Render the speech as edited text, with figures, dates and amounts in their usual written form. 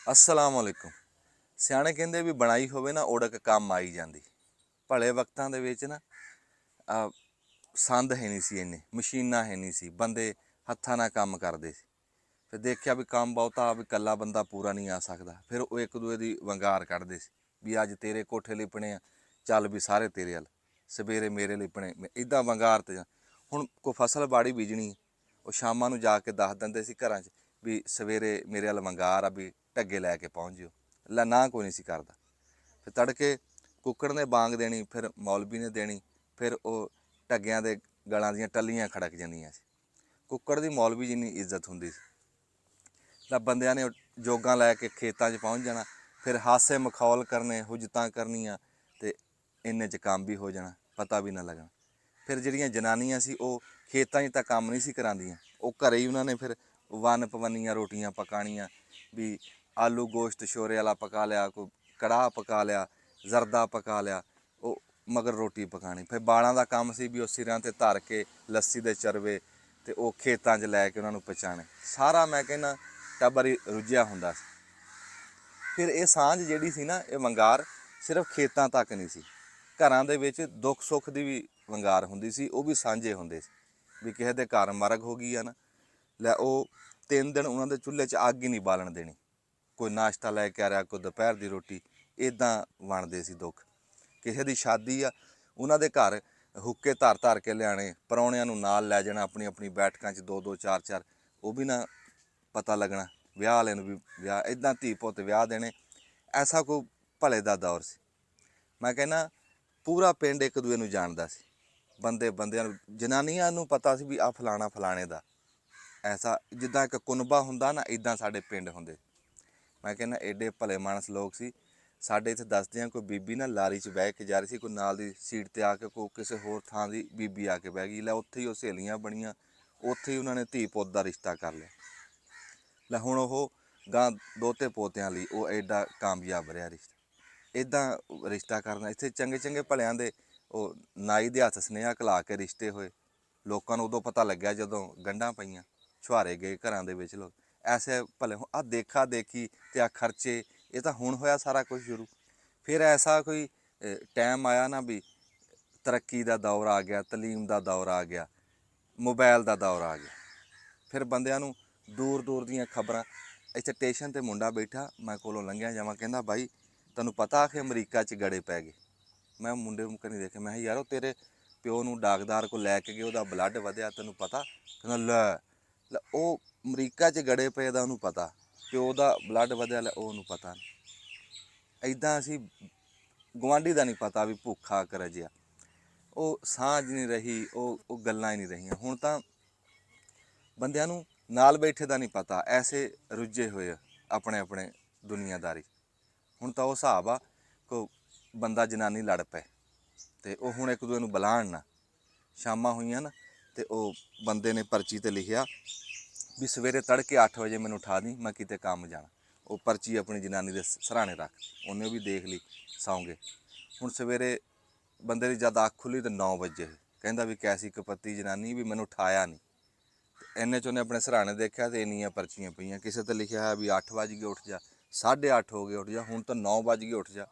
अस्सलाम वालेकुम। ਸਿਆਣੇ ਕਹਿੰਦੇ ਵੀ ਬਣਾਈ ਹੋਵੇ ਨਾ ਉੜਕ ਕੰਮ ਆਈ ਜਾਂਦੀ। ਭਲੇ ਵਕਤਾਂ ਦੇ ਵਿੱਚ ਨਾ ਸੰਦ ਹੈ ਨਹੀਂ ਸੀ, ਇੰਨੇ ਮਸ਼ੀਨਾਂ ਹੈ ਨਹੀਂ ਸੀ, ਬੰਦੇ ਹੱਥਾਂ ਨਾਲ ਕੰਮ ਕਰਦੇ ਸੀ। ਫਿਰ ਦੇਖਿਆ ਵੀ ਕੰਮ ਬਹੁਤਾ ਵੀ ਇਕੱਲਾ ਬੰਦਾ ਪੂਰਾ ਨਹੀਂ ਆ ਸਕਦਾ। ਫਿਰ ਉਹ ਇੱਕ ਦੂਏ ਦੀ ਵੰਗਾਰ ਕੱਢਦੇ ਸੀ ਵੀ ਅੱਜ ਤੇਰੇ ਕੋਠੇ ਲਿਪਣੇ ਆ, ਚੱਲ ਵੀ ਸਾਰੇ ਤੇਰੇ ਵੱਲ, ਸਵੇਰੇ ਮੇਰੇ ਲਿਪਣੇ, ਇੱਦਾਂ ਵੰਗਾਰ ਤੇ ਹੁਣ ਕੋਈ ਫਸਲ ਬਾੜੀ ਬੀਜਣੀ, ਉਹ ਸ਼ਾਮਾਂ ਨੂੰ ਜਾ ਕੇ ਦੱਸ ਦਿੰਦੇ ਸੀ ਘਰਾਂ 'ਚ ਵੀ ਸਵੇਰੇ ਮੇਰੇ ਵੱਲ ਵੰਗਾਰ ਆ ਵੀ ਢੱਗੇ ਲੈ ਕੇ ਪਹੁੰਚ ਜਿਓ। ਲੈ ਨਾ ਕੋਈ ਨਹੀਂ ਸੀ ਕਰਦਾ। ਫਿਰ ਤੜਕੇ ਕੁੱਕੜ ਨੇ ਬਾਂਗ ਦੇਣੀ, ਫਿਰ ਮੌਲਵੀ ਨੇ ਦੇਣੀ, ਫਿਰ ਉਹ ਢੱਗਿਆਂ ਦੇ ਗਲਾਂ ਦੀਆਂ ਟੱਲੀਆਂ ਖੜਕ ਜਾਂਦੀਆਂ ਸੀ। ਕੁੱਕੜ ਦੀ ਮੌਲਵੀ ਜਿੰਨੀ ਇੱਜ਼ਤ ਹੁੰਦੀ ਸੀ। ਤਾਂ ਬੰਦਿਆਂ ਨੇ ਜੋਗਾਂ ਲੈ ਕੇ ਖੇਤਾਂ 'ਚ ਪਹੁੰਚ ਜਾਣਾ, ਫਿਰ ਹਾਸੇ ਮਖੌਲ ਕਰਨੇ, ਹੁਜਤਾਂ ਕਰਨੀਆਂ, ਅਤੇ ਇੰਨੇ 'ਚ ਕੰਮ ਵੀ ਹੋ ਜਾਣਾ, ਪਤਾ ਵੀ ਨਾ ਲੱਗਣਾ। ਫਿਰ ਜਿਹੜੀਆਂ ਜਨਾਨੀਆਂ ਸੀ ਉਹ ਖੇਤਾਂ 'ਚ ਤਾਂ ਕੰਮ ਨਹੀਂ ਸੀ ਕਰਾਉਂਦੀਆਂ, ਉਹ ਘਰੇ ਹੀ ਉਹਨਾਂ ਨੇ ਫਿਰ ਵੰਨ ਪਵੰਨੀਆਂ ਰੋਟੀਆਂ ਪਕਾਉਣੀਆਂ ਵੀ ਆਲੂ ਗੋਸ਼ਤ ਸ਼ੋਰੇ ਵਾਲਾ ਪਕਾ ਲਿਆ, ਕੋਈ ਕੜਾਹ ਪਕਾ ਲਿਆ, ਜ਼ਰਦਾ ਪਕਾ ਲਿਆ, ਉਹ ਮਗਰ ਰੋਟੀ ਪਕਾਉਣੀ। ਫਿਰ ਬਾਲਾਂ ਦਾ ਕੰਮ ਸੀ ਵੀ ਉਹ ਸਿਰਾਂ 'ਤੇ ਧਰ ਕੇ ਲੱਸੀ ਦੇ ਚਰਵੇ ਅਤੇ ਉਹ ਖੇਤਾਂ 'ਚ ਲੈ ਕੇ ਉਹਨਾਂ ਨੂੰ ਪਹੁੰਚਾਉਣੇ। ਸਾਰਾ ਮੈਂ ਕਹਿੰਦਾ ਟੱਬਰ ਹੀ ਰੁੱਝਿਆ ਹੁੰਦਾ ਸੀ। ਫਿਰ ਇਹ ਸਾਂਝ ਜਿਹੜੀ ਸੀ ਨਾ, ਇਹ ਵੰਗਾਰ ਸਿਰਫ ਖੇਤਾਂ ਤੱਕ ਨਹੀਂ ਸੀ, ਘਰਾਂ ਦੇ ਵਿੱਚ ਦੁੱਖ ਸੁੱਖ ਦੀ ਵੀ ਵੰਗਾਰ ਹੁੰਦੀ ਸੀ, ਉਹ ਵੀ ਸਾਂਝੇ ਹੁੰਦੇ ਸੀ। ਵੀ ਕਿਸੇ ਦੇ ਘਰ ਮਰਗ ਹੋ ਗਈ ਆ ਨਾ, ਲੈ ਉਹ 3 ਦਿਨ ਉਹਨਾਂ ਦੇ ਚੁੱਲ੍ਹੇ 'ਚ ਅੱਗ ਹੀ ਨਹੀਂ ਬਾਲਣ ਦੇਣੀ। ਕੋਈ ਨਾਸ਼ਤਾ ਲੈ ਕੇ ਆ ਰਿਹਾ, ਕੋਈ ਦੁਪਹਿਰ ਦੀ ਰੋਟੀ, ਇੱਦਾਂ ਵੰਡਦੇ ਸੀ ਦੁੱਖ। ਕਿਸੇ ਦੀ ਸ਼ਾਦੀ ਆ, ਉਹਨਾਂ ਦੇ ਘਰ ਹੁੱਕੇ ਧਰ ਧਰ ਕੇ ਲਿਆਣੇ, ਪ੍ਰਾਹੁਣਿਆਂ ਨੂੰ ਨਾਲ ਲੈ ਜਾਣਾ ਆਪਣੀ ਆਪਣੀ ਬੈਠਕਾਂ 'ਚ, 2 2 4 4, ਉਹ ਵੀ ਨਾ ਪਤਾ ਲੱਗਣਾ, ਵਿਆਹ ਵਾਲੇ ਨੂੰ ਵੀ ਵਿਆਹ, ਇੱਦਾਂ ਧੀ ਪੁੱਤ ਵਿਆਹ ਦੇਣੇ। ਐਸਾ ਕੋਈ ਭਲੇ ਦਾ ਦੌਰ ਸੀ। ਮੈਂ ਕਹਿੰਦਾ ਪੂਰਾ ਪਿੰਡ ਇੱਕ ਦੂਏ ਨੂੰ ਜਾਣਦਾ ਸੀ, ਬੰਦੇ ਬੰਦਿਆਂ ਨੂੰ, ਜਨਾਨੀਆਂ ਨੂੰ ਪਤਾ ਸੀ ਵੀ ਆਹ ਫਲਾਣਾ ਫਲਾਣੇ ਦਾ। ਐਸਾ ਜਿੱਦਾਂ ਇੱਕ ਕੁਨਬਾ ਹੁੰਦਾ ਨਾ, ਇੱਦਾਂ ਸਾਡੇ ਪਿੰਡ ਹੁੰਦੇ। ਮੈਂ ਕਹਿੰਦਾ ਐਡੇ ਭਲੇ ਮਾਨਸ ਲੋਕ ਸੀ। ਸਾਡੇ ਇੱਥੇ ਦੱਸਦੇ ਆ, ਕੋਈ ਬੀਬੀ ਨਾ ਲਾਰੀ 'ਚ ਬਹਿ ਕੇ ਜਾ ਰਹੀ ਸੀ, ਕੋਈ ਨਾਲ ਦੀ ਸੀਟ 'ਤੇ ਆ ਕੇ ਕੋਈ ਕਿਸੇ ਹੋਰ ਥਾਂ ਦੀ ਬੀਬੀ ਆ ਕੇ ਬਹਿ ਗਈ। ਲੈ ਉੱਥੇ ਹੀ ਉਹ ਸਹੇਲੀਆਂ ਬਣੀਆਂ, ਉੱਥੇ ਹੀ ਉਹਨਾਂ ਨੇ ਧੀ ਪੁੱਤ ਦਾ ਰਿਸ਼ਤਾ ਕਰ ਲਿਆ। ਲੈ ਹੁਣ ਉਹ ਗਾਂ ਦੋਤੇ ਪੋਤਿਆਂ ਲਈ ਉਹ ਐਡਾ ਕਾਮਯਾਬ ਰਿਹਾ ਰਿਸ਼ਤਾ। ਇੱਦਾਂ ਰਿਸ਼ਤਾ ਕਰਨਾ। ਇੱਥੇ ਚੰਗੇ ਚੰਗੇ ਭਲਿਆਂ ਦੇ ਉਹ ਨਾਈ ਦੇ ਹੱਥ ਸੁਨੇਹਾ ਘਲਾ ਕੇ ਰਿਸ਼ਤੇ ਹੋਏ। ਲੋਕਾਂ ਨੂੰ ਉਦੋਂ ਪਤਾ ਲੱਗਿਆ ਜਦੋਂ ਗੰਢਾਂ ਪਈਆਂ, ਛੁਹਾਰੇ ਗਏ ਘਰਾਂ ਦੇ ਵਿੱਚ ਲੋਕ। ਐਸੇ ਭਲੇ ਆਹ ਦੇਖਾ ਦੇਖੀ ਅਤੇ ਆਹ ਖਰਚੇ, ਇਹ ਤਾਂ ਹੁਣ ਹੋਇਆ ਸਾਰਾ ਕੁਝ ਸ਼ੁਰੂ। ਫਿਰ ਐਸਾ ਕੋਈ ਟਾਈਮ ਆਇਆ ਨਾ ਵੀ ਤਰੱਕੀ ਦਾ ਦੌਰ ਆ ਗਿਆ, ਤਲੀਮ ਦਾ ਦੌਰ ਆ ਗਿਆ, ਮੋਬਾਇਲ ਦਾ ਦੌਰ ਆ ਗਿਆ। ਫਿਰ ਬੰਦਿਆਂ ਨੂੰ ਦੂਰ ਦੂਰ ਦੀਆਂ ਖਬਰਾਂ। ਇੱਥੇ ਸਟੇਸ਼ਨ 'ਤੇ ਮੁੰਡਾ ਬੈਠਾ, ਮੈਂ ਕੋਲੋਂ ਲੰਘਿਆ ਜਾਵਾਂ, ਕਹਿੰਦਾ ਬਾਈ ਤੈਨੂੰ ਪਤਾ ਕਿ ਅਮਰੀਕਾ 'ਚ ਗੜੇ ਪੈ ਗਏ। ਮੈਂ ਮੁੰਡੇ ਨੂੰ ਕਨੀ ਦੇਖਿਆ, ਮੈਂ ਕਿਹਾ ਯਾਰ ਉਹ ਤੇਰੇ ਪਿਓ ਨੂੰ ਡਾਕਦਾਰ ਕੋਲ ਲੈ ਕੇ ਗਏ, ਉਹਦਾ ਬਲੱਡ ਵਧਿਆ, ਤੈਨੂੰ ਪਤਾ? ਕਹਿੰਦਾ ਲੈ ਉਹ ਅਮਰੀਕਾ 'ਚ ਗੜੇ ਪਏ ਦਾ ਉਹਨੂੰ ਪਤਾ, ਪਿਓ ਦਾ ਬਲੱਡ ਵਧਿਆ, ਲੈ ਉਹਨੂੰ ਪਤਾ ਨਹੀਂ। ਇੱਦਾਂ ਅਸੀਂ ਗੁਆਂਢੀ ਦਾ ਨਹੀਂ ਪਤਾ ਵੀ ਭੁੱਖਾ ਕਰਜਿਆ। ਉਹ ਸਾਂਝ ਨਹੀਂ ਰਹੀ, ਉਹ ਗੱਲਾਂ ਹੀ ਨਹੀਂ ਰਹੀਆਂ। ਹੁਣ ਤਾਂ ਬੰਦਿਆਂ ਨੂੰ ਨਾਲ ਬੈਠੇ ਦਾ ਨਹੀਂ ਪਤਾ, ਐਸੇ ਰੁੱਝੇ ਹੋਏ ਆਪਣੇ ਆਪਣੇ ਦੁਨੀਆਦਾਰੀ। ਹੁਣ ਤਾਂ ਉਹ ਹਿਸਾਬ ਆ, ਕੋ ਬੰਦਾ ਜਨਾਨੀ ਲੜ ਪਏ ਅਤੇ ਉਹ ਹੁਣ ਇੱਕ ਦੂਜੇ ਨੂੰ ਬੁਲਾਉਣ ਨਾ। ਸ਼ਾਮਾਂ ਹੋਈਆਂ ਨਾ ਅਤੇ ਉਹ ਬੰਦੇ ਨੇ ਪਰਚੀ 'ਤੇ ਲਿਖਿਆ ਵੀ ਸਵੇਰੇ ਤੜਕੇ 8 ਵਜੇ ਮੈਨੂੰ ਉਠਾ ਦੀ, ਮੈਂ ਕਿਤੇ ਕੰਮ ਜਾਣਾ। ਉਹ ਪਰਚੀ ਆਪਣੀ ਜਨਾਨੀ ਦੇ ਸਿਰਹਾਣੇ ਰੱਖ, ਉਹਨੇ ਵੀ ਦੇਖ ਲਈ, ਸੌਂ ਗਏ। ਹੁਣ ਸਵੇਰੇ ਬੰਦੇ ਦੀ ਜਦ ਅੱਖ ਖੁੱਲ੍ਹੀ ਤਾਂ 9 ਵਜੇ, ਕਹਿੰਦਾ ਵੀ ਕੈਸੀ ਕਪੱਤੀ ਜਨਾਨੀ ਵੀ ਮੈਨੂੰ ਉਠਾਇਆ ਨਹੀਂ। ਇੰਨੇ 'ਚ ਉਹਨੇ ਆਪਣੇ ਸਿਰਹਾਣੇ ਦੇਖਿਆ ਅਤੇ ਇੰਨੀਆਂ ਪਰਚੀਆਂ ਪਈਆਂ। ਕਿਸੇ 'ਤੇ ਲਿਖਿਆ ਹੈ ਵੀ 8 ਵੱਜ ਗਏ ਉੱਠ ਜਾ, 8:30 ਹੋ ਗਏ ਉੱਠ ਜਾ, ਹੁਣ ਤਾਂ 9 ਵੱਜ ਗਏ ਉੱਠ ਜਾ।